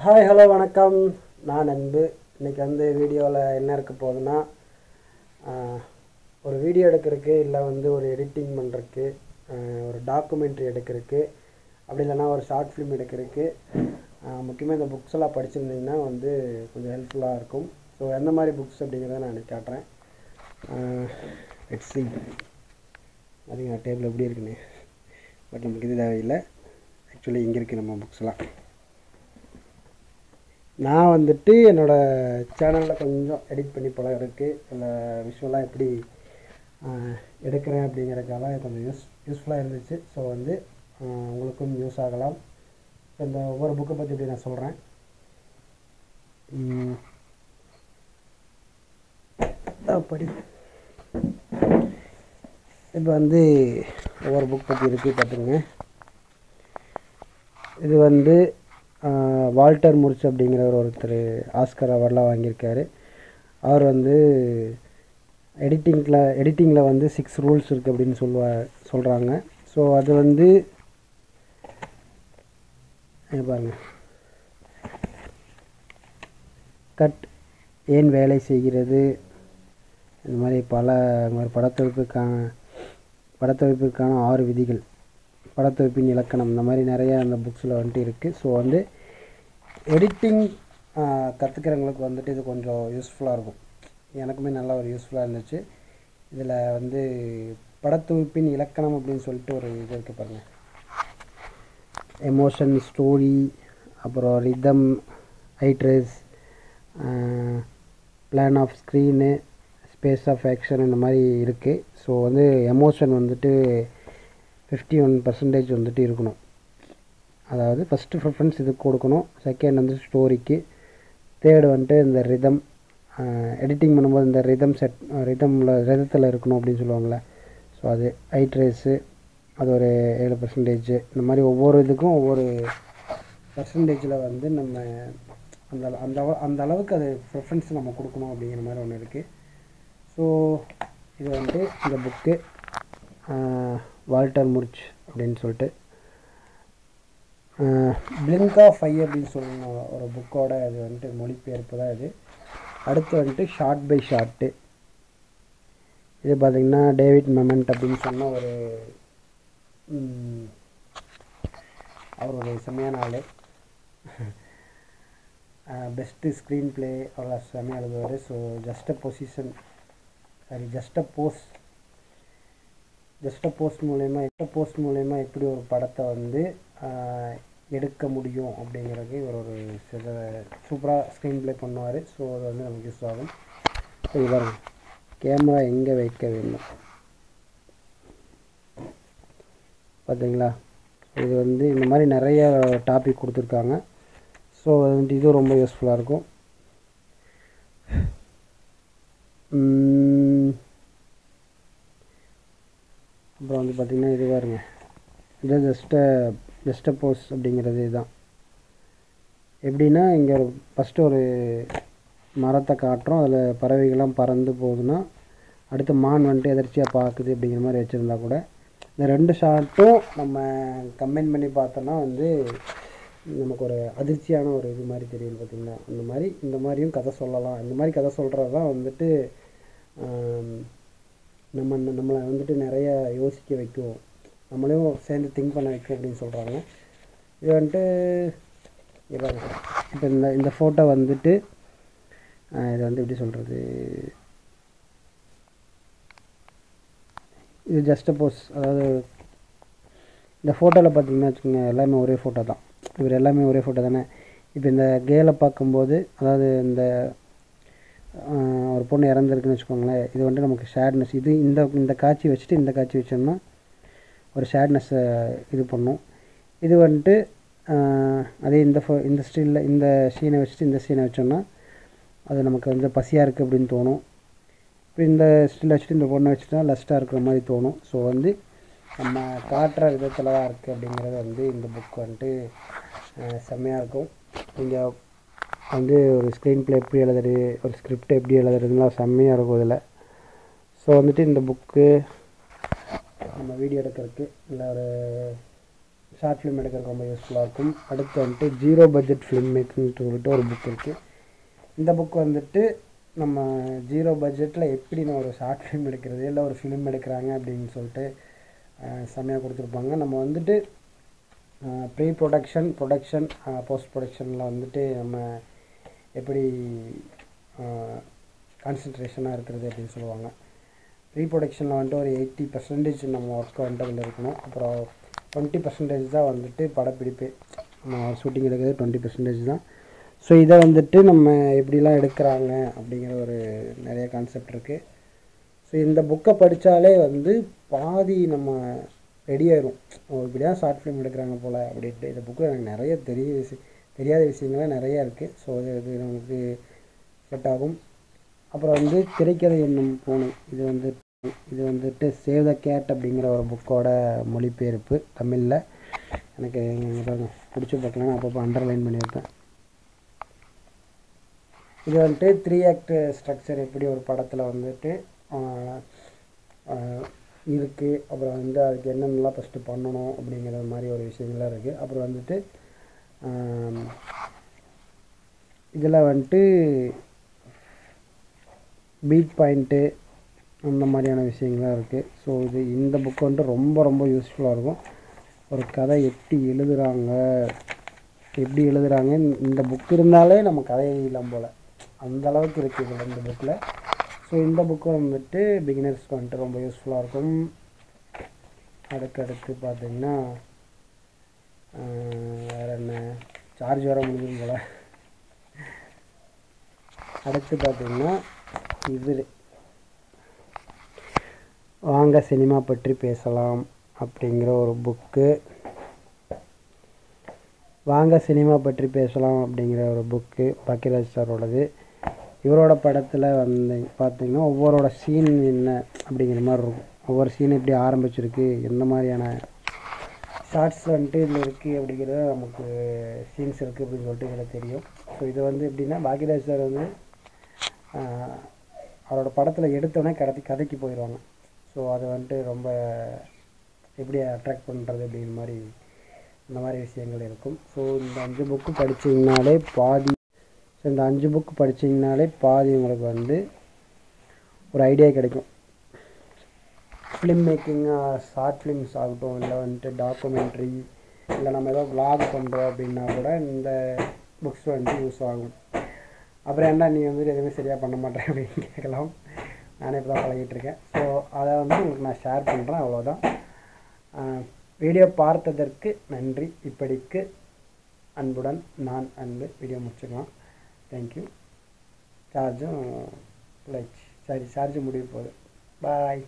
Hi hello வணக்கம். நான் அன்பு. இன்றைக்கி வீடியோவில் என்ன இருக்க போகுதுன்னா, ஒரு வீடியோ எடுக்கிறதுக்கு இல்லை ஒரு எடிட்டிங் பண்ணுறதுக்கு, ஒரு டாக்குமெண்ட்ரி எடுக்கிறதுக்கு, அப்படி இல்லைன்னா ஒரு ஷார்ட் ஃபிலிம் எடுக்கிறதுக்கு முக்கியமாக இந்த புக்ஸ் எல்லாம் படிச்சிருந்தீங்கன்னா கொஞ்சம் ஹெல்ப்ஃபுல்லாக இருக்கும். ஸோ எந்த மாதிரி புக்ஸ் அப்படிங்கிறத நான் எனக்கு காட்டுறேன். Let's see. பார்த்தீங்கன்னா டேபிள் எப்படி இருக்குன்னு. பட் நமக்கு இது தேவையில்லை. ஆக்சுவலி இங்கே இருக்குது நம்ம புக்ஸ்லாம். நான் என்னோடய சேனலில் கொஞ்சம் எடிட் பண்ணி பழகிறதுக்கு, இல்லை விஷுவலாக எப்படி எடுக்கிறேன் அப்படிங்கிறதுக்காக கொஞ்சம் யூஸ்ஃபுல்லாக இருந்துச்சு. ஸோ உங்களுக்கும் யூஸ் ஆகலாம். இந்த ஒவ்வொரு புக்கை பற்றி இப்படி நான் சொல்கிறேன். படி. இப்போ ஒவ்வொரு புக் பற்றி இருக்குது பார்த்துங்க. இது வால்டர் முர்ச் அப்படிங்கிறவர் ஒருத்தர் ஆஸ்கர் அவார்டெலாம் வாங்கியிருக்காரு. அவர் எடிட்டிங்கில் 6 ரூல்ஸ் இருக்குது அப்படின்னு சொல்கிறாங்க. ஸோ அது பாருங்க, கட் ஏன் வேலை செய்கிறது, இந்த மாதிரி படத்தொகுப்பிற்கான 6 விதிகள், படத்தொகுப்பின் இலக்கணம், இந்த மாதிரி நிறையா அந்த புக்ஸில் இருக்குது. ஸோ எடிட்டிங் கற்றுக்கிறவங்களுக்கு இது கொஞ்சம் யூஸ்ஃபுல்லாக இருக்கும். எனக்குமே நல்லா ஒரு யூஸ்ஃபுல்லாக இருந்துச்சு. இதில் படத்தொகுப்பின் இலக்கணம் அப்படின்னு சொல்லிட்டு ஒரு இது இருக்குது பாருங்கள். எமோஷன், ஸ்டோரி, அப்புறம் ரிதம், ஐட்ரஸ், plan of screen, space of action, இந்த மாதிரி இருக்குது. ஸோ எமோஷன் 51% இருக்கணும். அதாவது ஃபஸ்ட்டு ப்ரிஃபரன்ஸ் இதுக்கு கொடுக்கணும். செகண்ட் ஸ்டோரிக்கு. தேர்டு இந்த ரிதம், எடிட்டிங் பண்ணும்போது இந்த ரிதத்தில் இருக்கணும் அப்படின்னு சொல்லுவாங்கள்ல. ஸோ அது ஐட்ரேஸு, அது ஒரு 7%. இந்த மாதிரி ஒவ்வொரு இதுக்கும் ஒவ்வொரு பர்சன்டேஜில் நம்ம அந்த அளவுக்கு அது ப்ரிஃபரன்ஸ் நம்ம கொடுக்கணும் அப்படிங்கிற மாதிரி ஒன்று இருக்குது. ஸோ இது இந்த புக்கு வால்டர் முர்ச் அப்படின்னு சொல்லிட்டு, பிளிங்க் ஆஃப் ஐ அப்படின்னு சொன்ன ஒரு புக்கோட இது மொழிபெயர்ப்பு தான் இது. அடுத்து ஷார்ட் பை ஷார்ட்டு. இது பார்த்திங்கன்னா டேவிட் மெமெண்ட் அப்படின்னு சொன்ன அவர் ஒரு செம்மையான ஆள். பெஸ்ட்டு ஸ்க்ரீன் ப்ளே அவ்வளோ செம்மையாக எழுதுவார். ஸோ ஜஸ்ட் அ போஸ்ட் மூலயமா எப்படி ஒரு படத்தை எடுக்க முடியும் அப்படிங்கிறது இவர் ஒரு சூப்பராக ஸ்க்ரீன் ப்ளே பண்ணுவார். ஸோ அது நமக்கு யூஸ் ஆகும். இது பாருங்க, கேமரா எங்கே வைக்க வேண்டும் பார்த்தீங்களா. இது இந்த மாதிரி நிறைய டாபிக் கொடுத்துருக்காங்க. ஸோ இது ரொம்ப யூஸ்ஃபுல்லாக இருக்கும். அப்புறம் பார்த்திங்கன்னா இது பாருங்க, இது ஜஸ்ட் போஸ் அப்படிங்கிறது இதுதான். எப்படின்னா இங்கே ஃபஸ்ட்டு ஒரு மரத்தை காட்டுறோம், அதில் பறவைகள்லாம் பறந்து போகுதுன்னா அடுத்து மான் எதர்ச்சியாக பார்க்குது அப்படிங்கிற மாதிரி வச்சுருந்தா கூட, இந்த 2 ஷாட்டும் நம்ம கம்பைன் பண்ணி பார்த்தோன்னா நமக்கு ஒரு அதிர்ச்சியான ஒரு இது மாதிரி தெரியும் பார்த்திங்கன்னா. இந்த மாதிரியும் கதை சொல்லலாம். இந்த மாதிரி கதை சொல்கிறது தான் நம்மளை நிறைய யோசிக்க வைக்கும், நம்மளையும் சேர்ந்து திங்க் பண்ண வைக்கும் அப்படின்னு சொல்கிறாங்க. இது இப்போ இந்த ஃபோட்டோ இது எப்படி சொல்கிறது, இது ஜஸ்ட் போஸ். அதாவது இந்த ஃபோட்டோவில் பார்த்தீங்கன்னா வச்சுக்கோங்க, எல்லாமே ஒரே ஃபோட்டோ தான். இவர் எல்லாமே ஒரே ஃபோட்டோ தானே. இப்போ இந்த கேலை பார்க்கும்போது, அதாவது ஒரு பொண்ணு இறந்துருக்குன்னு வச்சுக்கோங்களேன். இது நமக்கு ஷேட்னஸ், இது இந்த காட்சி வச்சுட்டு இந்த காட்சி வச்சோம்னா ஒரு ஷேட்னஸ்ஸை இது பண்ணும். இது அதே இந்த ஸ்டில்ல இந்த சீனை வச்சுட்டு இந்த சீனை வச்சோம்னா அது நமக்கு பசியாக இருக்குது அப்படின்னு தோணும். இப்போ இந்த ஸ்டில் வச்சுட்டு இந்த பொண்ணை வச்சுட்டா லஸ்ட்டாக இருக்கிற மாதிரி தோணும். ஸோ நம்ம காட்டுற விதத்தில் தான் இருக்குது அப்படிங்கிறது இந்த புக் செம்மையாக இருக்கும். நீங்கள் ஒரு ஸ்க்ரீன் ப்ளே எப்படி எழுதுறது, ஒரு ஸ்கிரிப்ட் எப்படி எழுதுறதுலாம் செம்மையாக இருக்கும் இதில். ஸோ இந்த புக்கு நம்ம வீடியோ எடுக்கிறதுக்கு இல்லை ஒரு ஷார்ட் ஃபிலிம் எடுக்கிறதுக்கு ரொம்ப யூஸ்ஃபுல்லாக இருக்கும். அடுத்து வந்துட்டு ஜீரோ பட்ஜெட் ஃபிலிம் மேக்கிங்னு சொல்லிட்டு ஒரு புக் இருக்குது. இந்த புக் வந்துட்டு நம்ம ஜீரோ பட்ஜெட்டில் எப்படி நான் ஒரு ஷார்ட் ஃபிலிம் எடுக்கிறது, இல்லை ஒரு ஃபிலிம் எடுக்கிறாங்க அப்படின்னு சொல்லிட்டு செம்மையாக கொடுத்துருப்பாங்க. நம்ம வந்துட்டு ப்ரீ ப்ரொடக்ஷன், போஸ்ட் ப்ரொடக்ஷனில் வந்துட்டு நம்ம எப்படி கான்சன்ட்ரேஷனாக இருக்கிறது அப்படின்னு சொல்லுவாங்க. ப்ரீ ப்ரொடக்ஷனில் வந்துட்டு ஒரு 80% நம்ம ஒர்க் வந்துட்டு அதில் இருக்கணும். அப்புறம் 20% தான் வந்துட்டு படப்பிடிப்பு, நம்ம ஷூட்டிங் எடுக்கிறது 20% தான். ஸோ இதை வந்துட்டு நம்ம எப்படிலாம் எடுக்கிறாங்க அப்படிங்கிற ஒரு நிறைய கான்செப்ட் இருக்குது. ஸோ இந்த புக்கை படித்தாலே வந்து பாதி நம்ம ரெடியாயிரும், இப்படி தான் ஷார்ட் ஃபிலிம் எடுக்கிறாங்க போல் அப்படின்ட்டு. இந்த புக்கில் எனக்கு நிறைய தெரியாத விஷயங்கள்லாம் நிறையா இருக்குது. ஸோ இது நமக்கு செட் ஆகும். அப்புறம் வந்து திரைக்கதை என்னும் பூனை, இது வந்துட்டு சேவ் த கேட் அப்படிங்கிற ஒரு புக்கோட மொழிபெயர்ப்பு தமிழில். எனக்கு பிடிச்ச புக்கில் நான் அப்பப்போ அண்டர்லைன் பண்ணியிருப்பேன். இது வந்துட்டு 3 ஆக்ட் ஸ்ட்ரக்சர் எப்படி ஒரு படத்தில் வந்துட்டு இருக்குது, அப்புறம் வந்து அதுக்கு என்னென்னலாம் ஃபஸ்ட்டு பண்ணணும் அப்படிங்கிற மாதிரி ஒரு விஷயங்கள்லாம் இருக்குது. அப்புறம் வந்துட்டு இதில் வந்துட்டு பீட் பாயிண்ட்டு அந்த மாதிரியான விஷயங்கள்லாம் இருக்குது. ஸோ இந்த புக்கு வந்துட்டு ரொம்ப ரொம்ப யூஸ்ஃபுல்லாக இருக்கும். ஒரு கதை எப்படி எழுதுகிறாங்க இந்த புக்கு இருந்தாலே நம்ம கதை எழுதலாம் போல், அந்தளவுக்கு இருக்குது இதில் இந்த புக்கில். ஸோ இந்த புக்கு வந்துட்டு பிகினர்ஸ்க்கு வந்துட்டு ரொம்ப யூஸ்ஃபுல்லாக இருக்கும். அடுத்து பார்த்திங்கன்னா வேறு என்ன, சார்ஜ் வர முடியும் போல். அடுத்து பார்த்திங்கன்னா வாங்க சினிமா பற்றி பேசலாம் அப்படிங்கிற ஒரு புக்கு. பாக்கியராஜ் சாரோடது. இவரோட படத்தில் வந்து பார்த்திங்கன்னா ஒவ்வொருட சீன் என்ன அப்படிங்கிற மாதிரி இருக்கும். ஒவ்வொரு சீன் எப்படி ஆரம்பிச்சிருக்கு, எந்த மாதிரியான ஷார்ட்ஸ் வந்துட்டு இதில் இருக்குது அப்படிங்கிறது நமக்கு சீன்ஸ் இருக்குது அப்படின்னு சொல்லிட்டு இதில் தெரியும். ஸோ இது வந்து எப்படின்னா பாக்கியராஜ் சார் வந்து அவரோட படத்தில் எடுத்தோடனே கதைக்கு போயிடுவாங்க. ஸோ அது வந்துட்டு ரொம்ப எப்படி அட்ராக்ட் பண்ணுறது அப்படிங்கிற மாதிரி இந்த மாதிரி விஷயங்கள் இருக்கும். ஸோ இந்த 5 புக்கு படிச்சிங்கனாலே பாதி உங்களுக்கு வந்து ஒரு ஐடியா கிடைக்கும். ஃபிலிம் மேக்கிங், ஷார்ட் ஃபிலிம்ஸ் ஆகட்டும், இல்லை வந்துட்டு டாக்குமெண்ட்ரி, இல்லை நம்ம ஏதோ vlog பண்ணுறோம் அப்படின்னா கூட இந்த புக்ஸ் வந்துட்டு யூஸ் ஆகும். அப்புறம் என்ன நீ வந்துட்டு எதுவுமே சரியாக பண்ண மாட்டேன் அப்படின்னு கேட்கலாம். நானே இப்போ தான் பழகிட்டுருக்கேன். ஸோ அதை வந்து உங்களுக்கு நான் ஷேர் பண்ணுறேன், அவ்வளோதான். வீடியோ பார்த்ததற்கு நன்றி. இப்படிக்கு அன்புடன் நான் அன்பு. வீடியோ முடிச்சுக்கலாம். தேங்க்யூ. சார்ஜும் சார்ஜ் முடிய போகுது. பாய்.